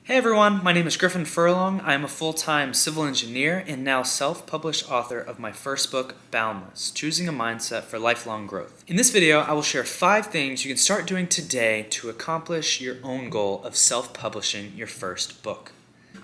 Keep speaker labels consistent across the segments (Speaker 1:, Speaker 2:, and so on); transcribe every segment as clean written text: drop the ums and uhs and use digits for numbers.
Speaker 1: Hey everyone, my name is Griffin Furlong. I am a full-time civil engineer and now self-published author of my first book, Boundless, Choosing a Mindset for Lifelong Growth. In this video, I will share 5 things you can start doing today to accomplish your own goal of self-publishing your first book.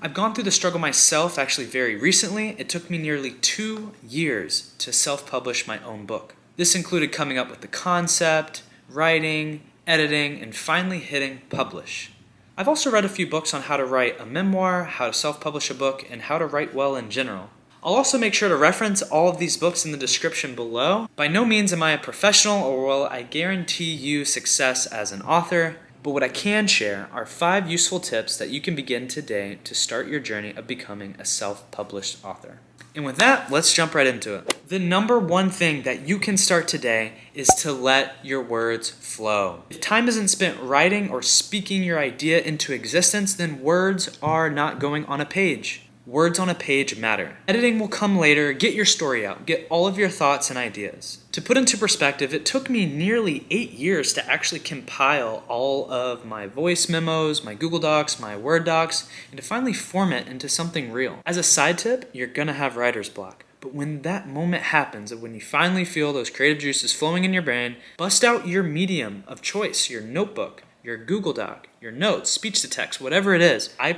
Speaker 1: I've gone through the struggle myself actually very recently. It took me nearly 2 years to self-publish my own book. This included coming up with the concept, writing, editing, and finally hitting publish. I've also read a few books on how to write a memoir, how to self-publish a book, and how to write well in general. I'll also make sure to reference all of these books in the description below. By no means am I a professional or will I guarantee you success as an author, but what I can share are 5 useful tips that you can begin today to start your journey of becoming a self-published author. And with that, let's jump right into it. The number one thing that you can start today is to let your words flow. If time isn't spent writing or speaking your idea into existence, then words are not going on a page. Words on a page matter. Editing will come later. Get your story out. Get all of your thoughts and ideas. To put into perspective, it took me nearly 8 years to actually compile all of my voice memos, my Google Docs, my Word docs, and to finally form it into something real. As a side tip, you're gonna have writer's block. But when that moment happens, when you finally feel those creative juices flowing in your brain, bust out your medium of choice, your notebook, your Google Doc, your notes, speech to text, whatever it is. I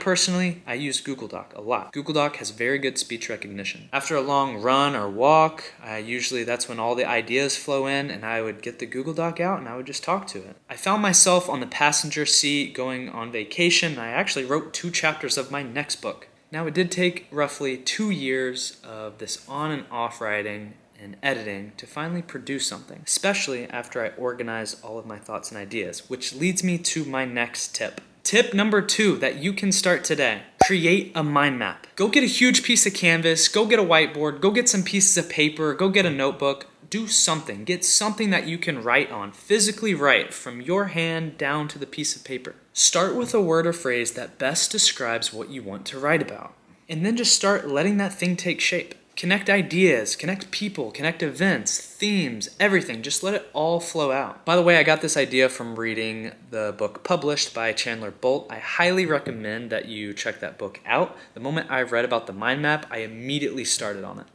Speaker 1: use Google Doc a lot. Google Doc has very good speech recognition. After a long run or walk, that's when all the ideas flow in, and I would get the Google Doc out and I would just talk to it. I found myself on the passenger seat going on vacation, and I actually wrote 2 chapters of my next book. Now, it did take roughly 2 years of this on and off writing and editing to finally produce something, especially after I organized all of my thoughts and ideas, which leads me to my next tip. Tip number 2 that you can start today. Create a mind map. Go get a huge piece of canvas, go get a whiteboard, go get some pieces of paper, go get a notebook. Do something. Get something that you can write on. Physically write from your hand down to the piece of paper. Start with a word or phrase that best describes what you want to write about. And then just start letting that thing take shape. Connect ideas, connect people, connect events, themes, everything. Just let it all flow out. By the way, I got this idea from reading the book Published by Chandler. I highly recommend that you check that book out. The moment I read about the mind map, I immediately started on it.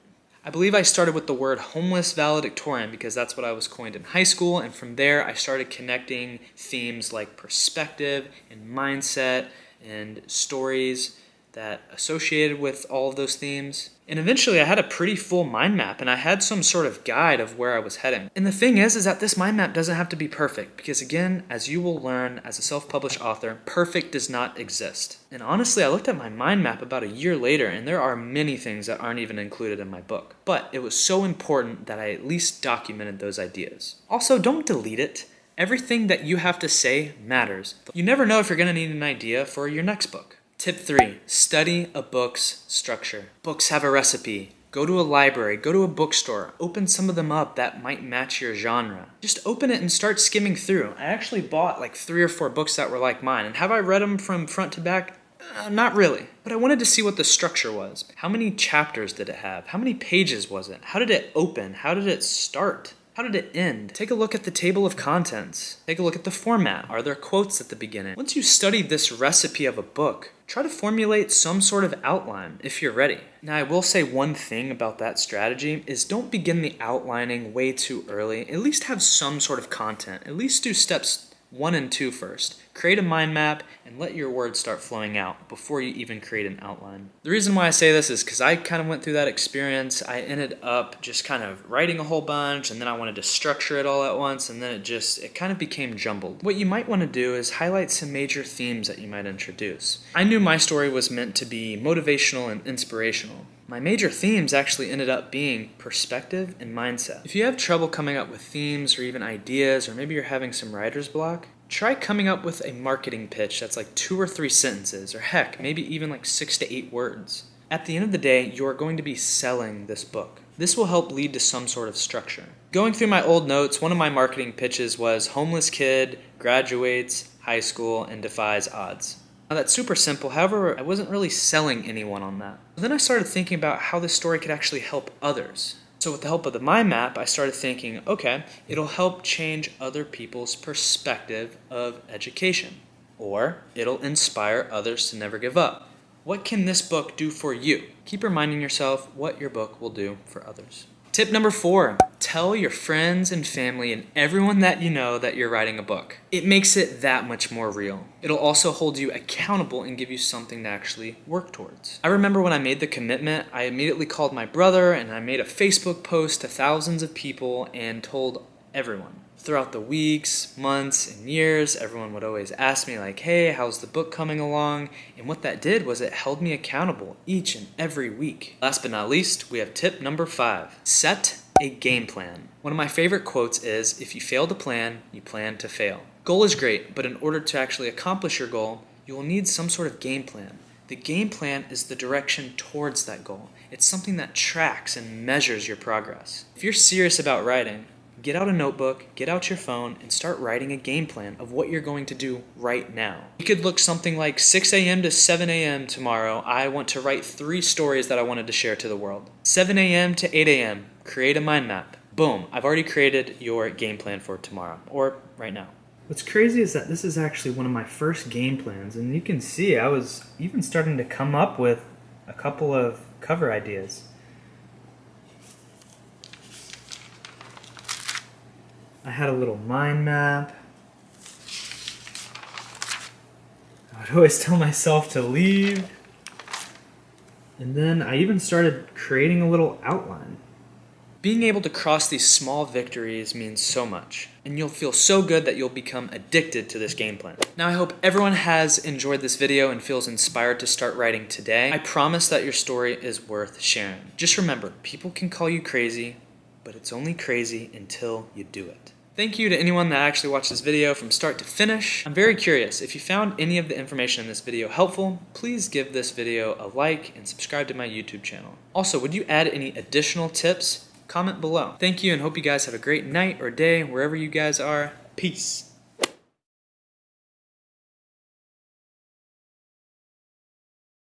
Speaker 1: I believe I started with the word homeless valedictorian because that's what I was coined in high school, and from there I started connecting themes like perspective and mindset and stories that associated with all of those themes. And eventually I had a pretty full mind map, and I had some sort of guide of where I was heading. And the thing is that this mind map doesn't have to be perfect, because again, as you will learn as a self-published author, perfect does not exist. And honestly, I looked at my mind map about a year later, and there are many things that aren't even included in my book. But it was so important that I at least documented those ideas. Also, don't delete it. Everything that you have to say matters. You never know if you're gonna need an idea for your next book. Tip 3, study a book's structure. Books have a recipe. Go to a library, go to a bookstore, open some of them up that might match your genre. Just open it and start skimming through. I actually bought like 3 or 4 books that were like mine, and have I read them from front to back? Not really, but I wanted to see what the structure was. How many chapters did it have? How many pages was it? How did it open? How did it start? How did it end? Take a look at the table of contents. Take a look at the format. Are there quotes at the beginning? Once you study this recipe of a book, try to formulate some sort of outline if you're ready. Now, I will say one thing about that strategy is don't begin the outlining way too early. At least have some sort of content. At least do steps 1 and 2 first. Create a mind map and let your words start flowing out before you even create an outline. The reason why I say this is because I kind of went through that experience. I ended up just kind of writing a whole bunch, and then I wanted to structure it all at once, and then it kind of became jumbled. What you might want to do is highlight some major themes that you might introduce. I knew my story was meant to be motivational and inspirational. My major themes actually ended up being perspective and mindset. If you have trouble coming up with themes or even ideas, or maybe you're having some writer's block, try coming up with a marketing pitch that's like 2 or 3 sentences, or heck, maybe even like 6 to 8 words. At the end of the day, you are going to be selling this book. This will help lead to some sort of structure. Going through my old notes, one of my marketing pitches was homeless kid, graduates, high school, and defies odds. Now that's super simple, however, I wasn't really selling anyone on that. But then I started thinking about how this story could actually help others. So with the help of the mind map, I started thinking, okay, it'll help change other people's perspective of education. Or it'll inspire others to never give up. What can this book do for you? Keep reminding yourself what your book will do for others. Tip number 4, tell your friends and family and everyone that you know that you're writing a book. It makes it that much more real. It'll also hold you accountable and give you something to actually work towards. I remember when I made the commitment, I immediately called my brother and I made a Facebook post to thousands of people and told everyone. Throughout the weeks, months, and years, everyone would always ask me like, hey, how's the book coming along? And what that did was it held me accountable each and every week. Last but not least, we have tip number 5. Set a game plan. One of my favorite quotes is, if you fail to plan, you plan to fail. Goal is great, but in order to actually accomplish your goal, you will need some sort of game plan. The game plan is the direction towards that goal. It's something that tracks and measures your progress. If you're serious about writing, get out a notebook, get out your phone, and start writing a game plan of what you're going to do right now. It could look something like 6 a.m. to 7 a.m. tomorrow, I want to write 3 stories that I wanted to share to the world. 7 a.m. to 8 a.m., create a mind map. Boom, I've already created your game plan for tomorrow, or right now. What's crazy is that this is actually one of my first game plans, and you can see I was even starting to come up with a couple of cover ideas. I had a little mind map. I would always tell myself to leave. And then I even started creating a little outline. Being able to cross these small victories means so much, and you'll feel so good that you'll become addicted to this game plan. Now I hope everyone has enjoyed this video and feels inspired to start writing today. I promise that your story is worth sharing. Just remember, people can call you crazy, but it's only crazy until you do it. Thank you to anyone that actually watched this video from start to finish. I'm very curious, if you found any of the information in this video helpful, please give this video a like and subscribe to my YouTube channel. Also, would you add any additional tips? Comment below. Thank you and hope you guys have a great night or day wherever you guys are. Peace.